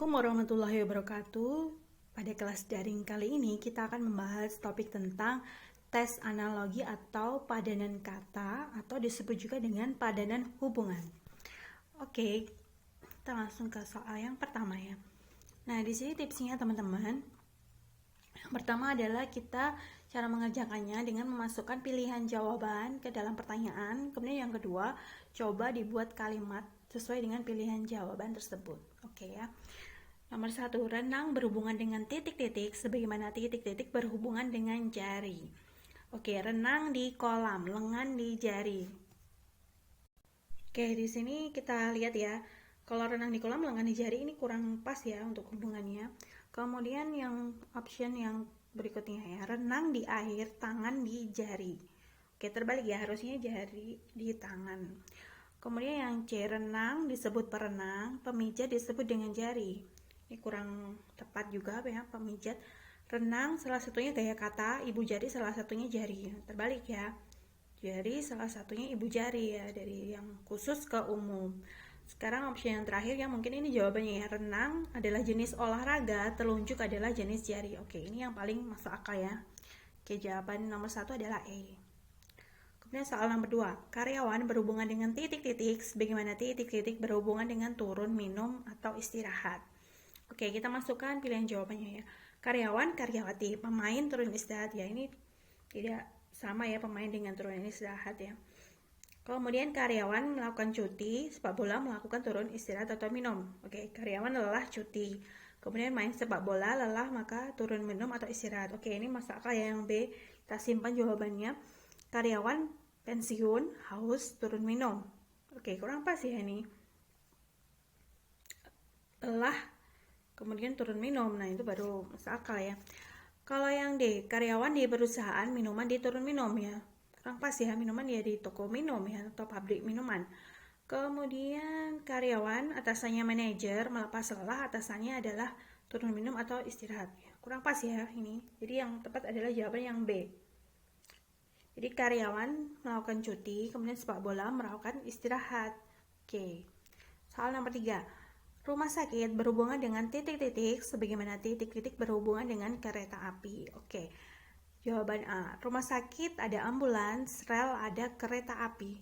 Assalamualaikum warahmatullahi wabarakatuh. Pada kelas daring kali ini kita akan membahas topik tentang tes analogi atau padanan kata atau disebut juga dengan padanan hubungan. Oke, kita langsung ke soal yang pertama ya. Nah, di sini tipsnya teman-teman. Yang pertama adalah kita cara mengerjakannya dengan memasukkan pilihan jawaban ke dalam pertanyaan. Kemudian yang kedua, coba dibuat kalimat sesuai dengan pilihan jawaban tersebut. Oke ya. Nomor 1, renang berhubungan dengan titik-titik sebagaimana titik-titik berhubungan dengan jari. Oke, renang di kolam, lengan di jari. Oke, di sini kita lihat ya. Kalau renang di kolam, lengan di jari ini kurang pas ya untuk hubungannya. Kemudian yang option yang berikutnya ya, renang di air, tangan di jari. Oke, terbalik ya, harusnya jari di tangan. Kemudian yang C, renang disebut perenang, pemijat disebut dengan jari. Ini kurang tepat juga ya, pemijat. Renang salah satunya gaya kata, ibu jari salah satunya jari. Terbalik ya. Jari salah satunya ibu jari ya, dari yang khusus ke umum. Sekarang opsi yang terakhir yang mungkin ini jawabannya ya, renang adalah jenis olahraga, telunjuk adalah jenis jari. Oke, ini yang paling masuk akal ya. Oke, jawaban nomor 1 adalah E. Kemudian soal nomor 2, karyawan berhubungan dengan titik-titik sebagaimana titik-titik berhubungan dengan turun, minum, atau istirahat. Oke, kita masukkan pilihan jawabannya ya. Karyawan, karyawati, pemain, turun, istirahat ya. Ini tidak sama ya, pemain dengan turun istirahat ya. Kemudian karyawan melakukan cuti, sepak bola melakukan turun istirahat atau minum. Oke, karyawan lelah cuti. Kemudian main sepak bola lelah maka turun minum atau istirahat. Oke, ini masuk akal ya yang B. Kita simpan jawabannya. Karyawan pensiun, haus, turun minum. Oke, kurang pas ya ini. Lelah, kemudian turun minum. Nah, itu baru masuk akal ya. Kalau yang D, karyawan di perusahaan, minuman di turun minum ya. Kurang pas ya, minuman ya di toko minum ya, atau pabrik minuman. Kemudian karyawan, atasannya manajer, melepas lelah, atasannya adalah turun minum atau istirahat. Kurang pas ya ini. Jadi yang tepat adalah jawaban yang B. Jadi karyawan melakukan cuti, kemudian sepak bola melakukan istirahat. Oke. Soal nomor 3. Rumah sakit berhubungan dengan titik-titik sebagaimana titik-titik berhubungan dengan kereta api. Oke. Jawaban A. Rumah sakit ada ambulans, rel ada kereta api.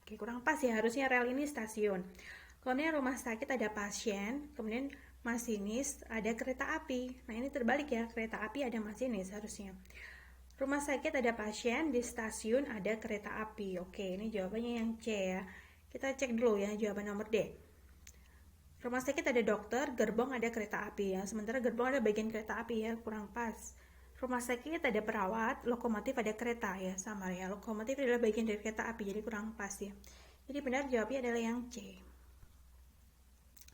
Oke, kurang pas ya, harusnya rel ini stasiun. Kemudian rumah sakit ada pasien, kemudian masinis ada kereta api. Nah, ini terbalik ya, kereta api ada masinis harusnya. Rumah sakit ada pasien, di stasiun ada kereta api. Oke, ini jawabannya yang C ya. Kita cek dulu ya jawaban nomor D. Rumah sakit ada dokter, gerbong ada kereta api ya. Sementara gerbong ada bagian kereta api ya, kurang pas. Rumah sakit ada perawat, lokomotif ada kereta ya, sama ya. Lokomotif adalah bagian dari kereta api, jadi kurang pas ya. Jadi benar jawabnya adalah yang C.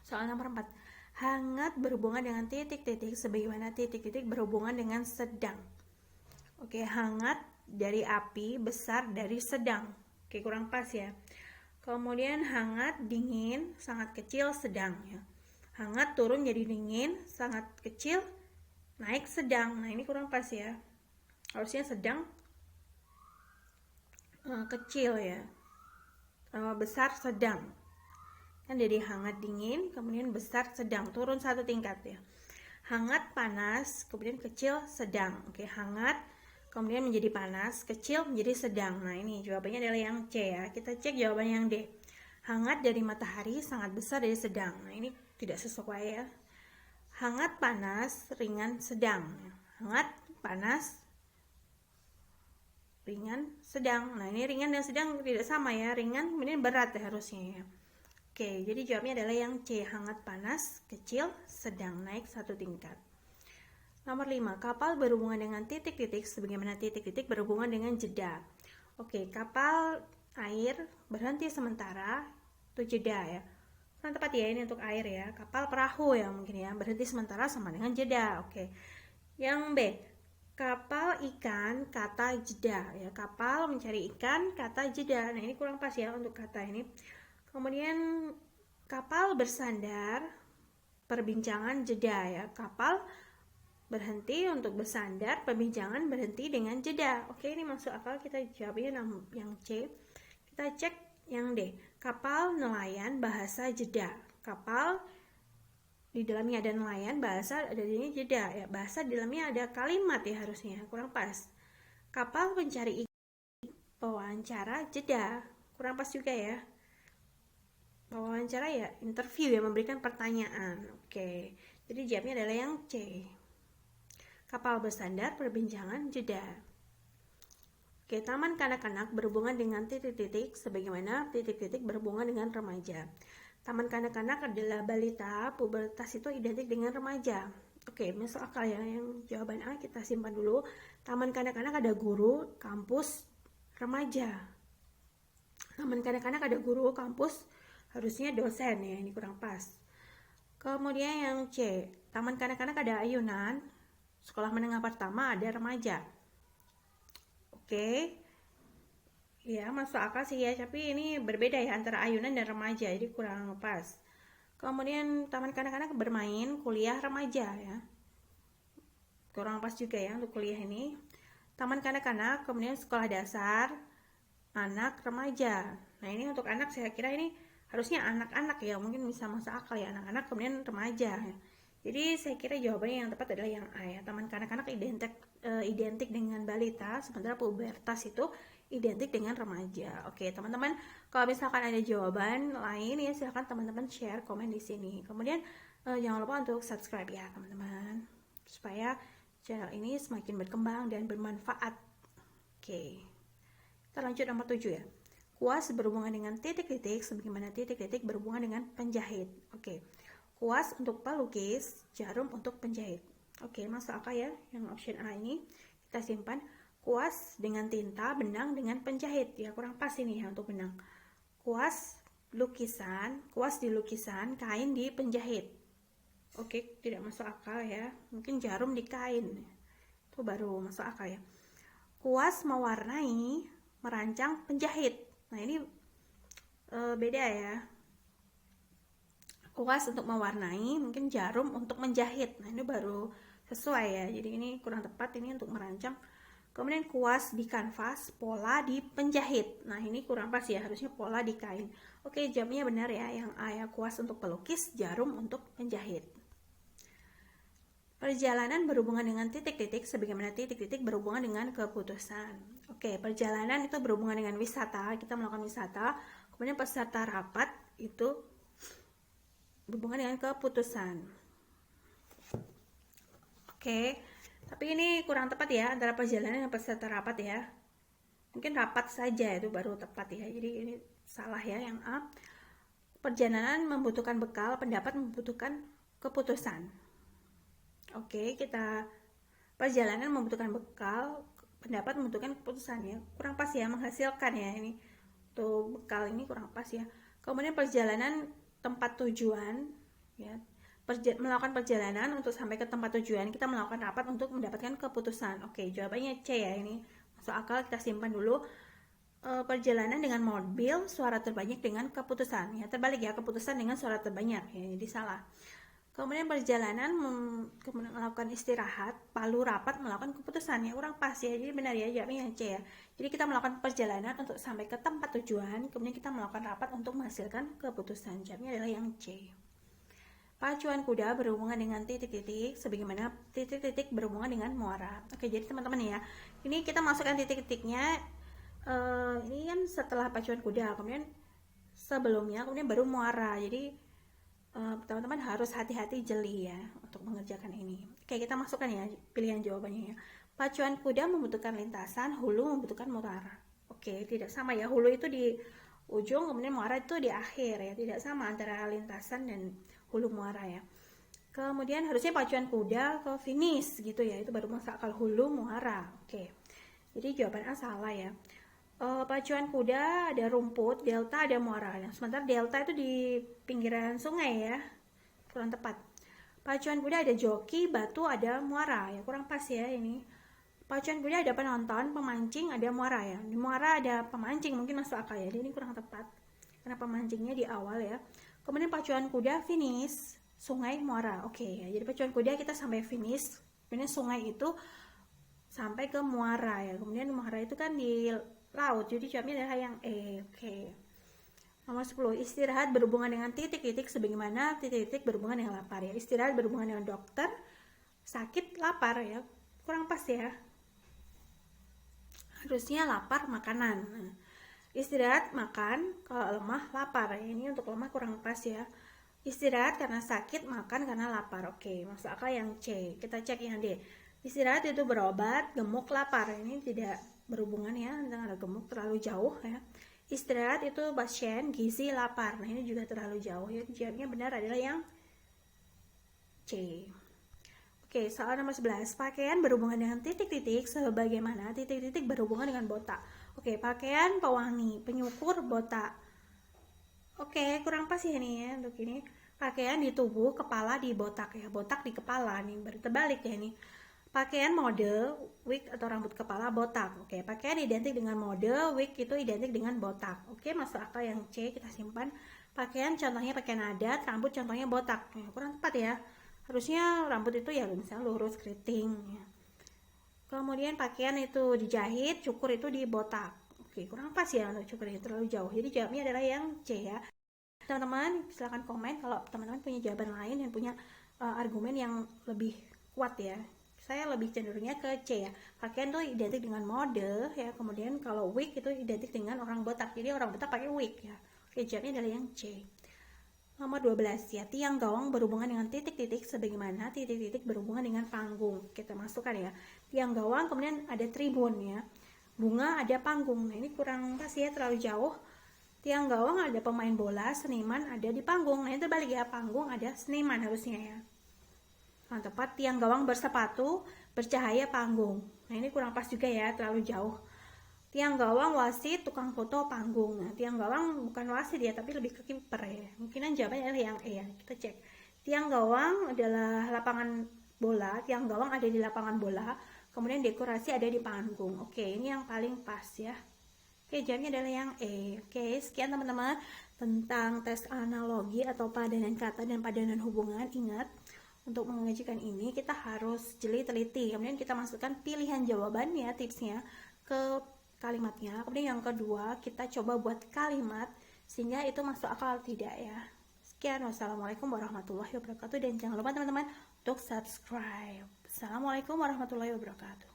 Soal nomor 4. Hangat berhubungan dengan titik-titik sebagaimana titik-titik berhubungan dengan sedang. Oke, hangat dari api, besar dari sedang. Oke, kurang pas ya. Kemudian hangat, dingin, sangat kecil, sedang ya. Hangat turun jadi dingin, sangat kecil, naik sedang. Nah, ini kurang pas ya. Harusnya sedang, kecil ya. Besar, sedang. Kan jadi hangat, dingin, kemudian besar, sedang. Turun satu tingkat ya. Hangat, panas, kemudian kecil, sedang. Oke, hangat, kemudian menjadi panas, kecil menjadi sedang. Nah, ini jawabannya adalah yang C ya. Kita cek jawabannya yang D. Hangat dari matahari, sangat besar dari sedang. Nah, ini tidak sesuai ya. Hangat, panas, ringan, sedang. Hangat, panas, ringan, sedang. Nah, ini ringan dan sedang tidak sama ya. Ringan kemudian berat ya harusnya ya. Oke, jadi jawabnya adalah yang C. Hangat, panas, kecil, sedang, naik satu tingkat. Nomor 5. Kapal berhubungan dengan titik-titik sebagaimana titik-titik berhubungan dengan jeda. Oke, kapal air berhenti sementara, itu jeda ya. Kurang tepat ya ini untuk air ya. Kapal perahu ya mungkin ya, berhenti sementara sama dengan jeda. Oke. Yang B, kapal ikan kata jeda ya. Kapal mencari ikan kata jeda. Nah, ini kurang pas ya untuk kata ini. Kemudian kapal bersandar, perbincangan jeda ya. Kapal berhenti untuk bersandar, perbincangan berhenti dengan jeda. Oke, ini masuk akal, kita jawabnya yang C. Kita cek yang D. Kapal nelayan bahasa jeda. Kapal di dalamnya ada nelayan, bahasa ada ini jeda ya. Bahasa di dalamnya ada kalimat ya, harusnya kurang pas. Kapal pencari ikan, pewawancara, jeda, kurang pas juga ya. Pewawancara ya interview ya, memberikan pertanyaan. Oke, jadi jawabnya adalah yang C. Kapal bersandar, perbincangan, jeda. Oke, taman kanak-kanak berhubungan dengan titik-titik sebagaimana titik-titik berhubungan dengan remaja. Taman kanak-kanak adalah balita, pubertas itu identik dengan remaja. Oke, masuk akal ya, yang jawaban A kita simpan dulu. Taman kanak-kanak ada guru, kampus, remaja. Taman kanak-kanak ada guru, kampus, harusnya dosen ya, ini kurang pas. Kemudian yang C, taman kanak-kanak ada ayunan, sekolah menengah pertama ada remaja. Oke, ya masuk akal sih ya, tapi ini berbeda ya antara ayunan dan remaja, jadi kurang pas. Kemudian taman kanak-kanak bermain, kuliah remaja ya, kurang pas juga ya untuk kuliah ini. Taman kanak-kanak, kemudian sekolah dasar, anak, remaja. Nah ini untuk anak saya kira ini harusnya anak-anak ya, mungkin bisa masuk akal ya, anak-anak kemudian remaja ya. Jadi saya kira jawabannya yang tepat adalah yang A ya. Taman kanak-kanak identik dengan balita, sementara pubertas itu identik dengan remaja. Oke, teman-teman, kalau misalkan ada jawaban lain ya silahkan teman-teman share komen di sini. Kemudian jangan lupa untuk subscribe ya teman-teman, supaya channel ini semakin berkembang dan bermanfaat. Oke, kita lanjut nomor 7 ya. Kuas berhubungan dengan titik-titik sebagaimana titik-titik berhubungan dengan penjahit. Oke. Kuas untuk pelukis, jarum untuk penjahit. Oke, masuk akal ya yang option A ini. Kita simpan. Kuas dengan tinta, benang dengan penjahit. Ya, kurang pas ini ya untuk benang. Kuas lukisan, kuas di lukisan, kain di penjahit. Oke, tidak masuk akal ya. Mungkin jarum di kain. Itu baru masuk akal ya. Kuas mewarnai, merancang, penjahit. Nah, ini beda ya. Kuas untuk mewarnai, mungkin jarum untuk menjahit. Nah ini baru sesuai ya, jadi ini kurang tepat ini untuk merancang. Kemudian kuas di kanvas, pola di penjahit. Nah ini kurang pas ya, harusnya pola di kain. Oke, jawabnya benar ya, yang A ya, kuas untuk pelukis, jarum untuk penjahit. Perjalanan berhubungan dengan titik-titik sebagaimana titik-titik berhubungan dengan keputusan. Oke, perjalanan itu berhubungan dengan wisata, kita melakukan wisata. Kemudian peserta rapat itu berhubungan dengan keputusan. Oke, tapi ini kurang tepat ya antara perjalanan dan peserta rapat ya. Mungkin rapat saja itu baru tepat ya. Jadi ini salah ya yang A. Perjalanan membutuhkan bekal, pendapat membutuhkan keputusan. Oke, kita perjalanan membutuhkan bekal, pendapat membutuhkan keputusan ya. Kurang pas ya, menghasilkan ya ini. Tuh bekal ini kurang pas ya. Kemudian perjalanan tempat tujuan ya, melakukan perjalanan untuk sampai ke tempat tujuan, kita melakukan rapat untuk mendapatkan keputusan. Oke, jawabannya C ya, ini masuk akal, kita simpan dulu. Perjalanan dengan mobil, suara terbanyak dengan keputusan ya, terbalik ya, keputusan dengan suara terbanyak ya, jadi salah. Kemudian perjalanan melakukan istirahat, palu rapat melakukan keputusan ya, kurang pas ya, jadi benar ya, jawabnya C ya. Jadi kita melakukan perjalanan untuk sampai ke tempat tujuan, kemudian kita melakukan rapat untuk menghasilkan keputusan. Jawabnya adalah yang C. Pacuan kuda berhubungan dengan titik-titik sebagaimana titik-titik berhubungan dengan muara. Oke, jadi teman-teman ya, ini kita masukkan titik-titiknya. Ini kan setelah pacuan kuda, kemudian sebelumnya, kemudian baru muara. Jadi teman-teman harus hati-hati jeli ya untuk mengerjakan ini. Oke, kita masukkan ya pilihan jawabannya ya. Pacuan kuda membutuhkan lintasan, hulu membutuhkan muara. Oke, tidak sama ya, hulu itu di ujung, kemudian muara itu di akhir ya, tidak sama antara lintasan dan hulu muara ya. Kemudian harusnya pacuan kuda ke finish gitu ya, itu baru masuk akal, hulu muara. Oke, jadi jawaban A salah ya. Pacuan kuda ada rumput, delta ada muara. Sementara delta itu di pinggiran sungai ya, kurang tepat. Pacuan kuda ada joki, batu, ada muara ya, kurang pas ya ini. Pacuan kuda ada penonton, pemancing, ada muara ya. Di muara ada pemancing, mungkin masuk akal ya, jadi ini kurang tepat karena pemancingnya di awal ya. Kemudian pacuan kuda finish, sungai, muara. Oke ya, jadi pacuan kuda kita sampai finish, kemudian sungai itu sampai ke muara ya. Kemudian muara itu kan di laut, jadi jawabnya adalah yang E. Oke. Nomor 10, istirahat berhubungan dengan titik-titik sebagaimana titik-titik berhubungan dengan lapar ya. Istirahat berhubungan dengan dokter, sakit, lapar ya. Kurang pas ya. Harusnya lapar, makanan. Nah, istirahat, makan, kalau lemah, lapar. Ini untuk lemah kurang pas ya. Istirahat karena sakit, makan karena lapar. Oke, masuk akal yang C. Kita cek yang D. Istirahat itu berobat, gemuk, lapar. Ini tidak berhubungan ya dengan gemuk, terlalu jauh ya. Istirahat itu pasien, gizi, lapar. Nah, ini juga terlalu jauh ya. Jawabnya benar adalah yang C. Oke, soal nomor 11. Pakaian berhubungan dengan titik-titik sebagaimana titik-titik berhubungan dengan botak. Oke, pakaian pewangi, penyukur, botak. Oke, kurang pas ya nih ya untuk ini. Pakaian di tubuh, kepala di botak ya. Botak di kepala nih, terbalik ya nih. Pakaian model, wig atau rambut kepala, botak. Oke, pakaian identik dengan model, wig itu identik dengan botak. Oke, masuk akal yang C, kita simpan. Pakaian contohnya pakaian adat, rambut contohnya botak. Ya, kurang tepat ya. Harusnya rambut itu ya misalnya lurus, keriting ya. Kemudian pakaian itu dijahit, cukur itu dibotak. Oke, kurang pas ya untuk cukur itu terlalu jauh. Jadi jawabnya adalah yang C ya. Teman-teman silahkan komen kalau teman-teman punya jawaban lain yang punya argumen yang lebih kuat ya. Saya lebih cenderungnya ke C ya. Pakaian tuh identik dengan mode ya. Kemudian kalau wig itu identik dengan orang botak. Jadi orang botak pakai wig ya. Oke, jawabnya adalah yang C. Nomor 12 ya. Tiang gawang berhubungan dengan titik-titik sebagaimana titik-titik berhubungan dengan panggung. Kita masukkan ya. Tiang gawang kemudian ada tribun ya. Bunga ada panggung. Nah, ini kurang pas ya, terlalu jauh. Tiang gawang ada pemain bola, seniman ada di panggung. Nah, ini terbalik ya. Panggung ada seniman harusnya ya. Nah, tepat tiang gawang bersepatu, bercahaya panggung. Nah, ini kurang pas juga ya, terlalu jauh. Tiang gawang wasit, tukang foto panggung. Nah, tiang gawang bukan wasit ya, tapi lebih ke kiper ya. Mungkinan jawabannya adalah yang E ya. Kita cek. Tiang gawang adalah lapangan bola, tiang gawang ada di lapangan bola, kemudian dekorasi ada di panggung. Oke, ini yang paling pas ya. Oke, jawabnya adalah yang E. Oke, sekian teman-teman tentang tes analogi atau padanan kata dan padanan hubungan. Ingat, untuk mengajikan ini kita harus jeli teliti, kemudian kita masukkan pilihan jawabannya, tipsnya ke kalimatnya. Kemudian yang kedua, kita coba buat kalimat sehingga itu masuk akal tidak ya. Sekian, wassalamualaikum warahmatullahi wabarakatuh, dan jangan lupa teman-teman untuk subscribe. Assalamualaikum warahmatullahi wabarakatuh.